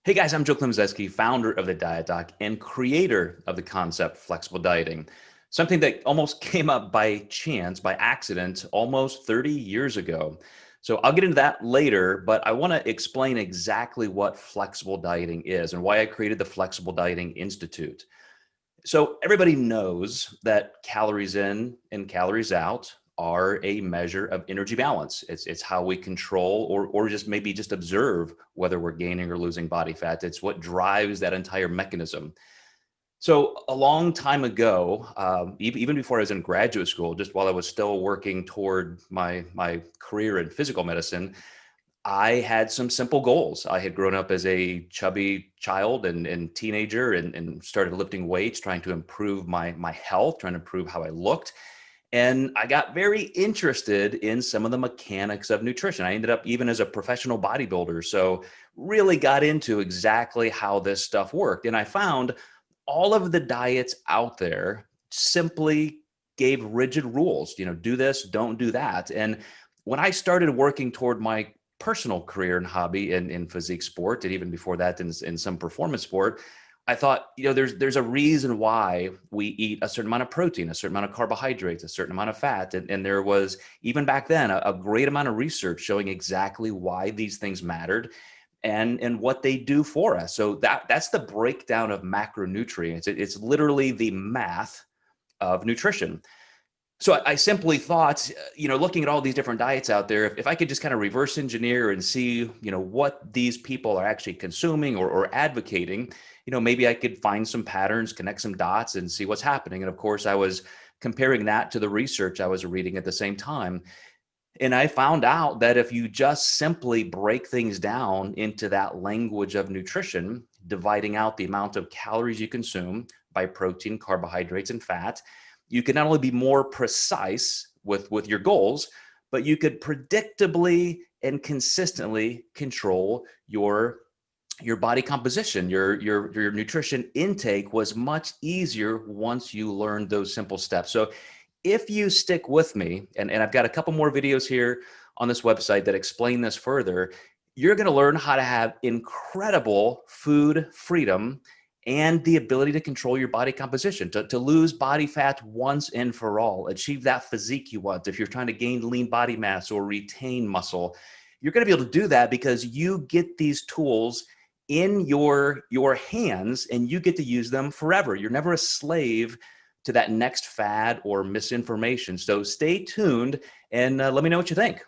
Hey guys, I'm Joe Klemczewski, founder of the Diet Doc and creator of the concept flexible dieting, something that almost came up by chance, by accident, almost 30 years ago. So I'll get into that later, but I want to explain exactly what flexible dieting is and why I created the Flexible Dieting Institute. So everybody knows that calories in and calories out are a measure of energy balance. It's how we control or just maybe just observe whether we're gaining or losing body fat. It's what drives that entire mechanism. So a long time ago, even before I was in graduate school, just while I was still working toward my career in physical medicine, I had some simple goals. I had grown up as a chubby child and teenager and started lifting weights, trying to improve my health, trying to improve how I looked. And I got very interested in some of the mechanics of nutrition. I ended up even as a professional bodybuilder. So really got into exactly how this stuff worked. And I found all of the diets out there simply gave rigid rules, do this, don't do that. And when I started working toward my personal career and hobby in physique sport, and even before that in some performance sport, I thought, there's a reason why we eat a certain amount of protein, a certain amount of carbohydrates, a certain amount of fat. And there was, even back then, a great amount of research showing exactly why these things mattered and what they do for us. So that's the breakdown of macronutrients. It's literally the math of nutrition. So I simply thought, looking at all these different diets out there, if I could just kind of reverse engineer and see, what these people are actually consuming or advocating, maybe I could find some patterns, connect some dots and see what's happening. And of course, I was comparing that to the research I was reading at the same time. And I found out that if you just simply break things down into that language of nutrition, dividing out the amount of calories you consume by protein, carbohydrates, and fat, you can not only be more precise with your goals, but you could predictably and consistently control your body composition. Your nutrition intake was much easier once you learned those simple steps. So if you stick with me, and I've got a couple more videos here on this website that explain this further, you're going to learn how to have incredible food freedom and the ability to control your body composition, to lose body fat once and for all, achieve that physique you want. If you're trying to gain lean body mass or retain muscle, you're going to be able to do that because you get these tools in your hands and you get to use them forever. You're never a slave to that next fad or misinformation. So stay tuned and let me know what you think.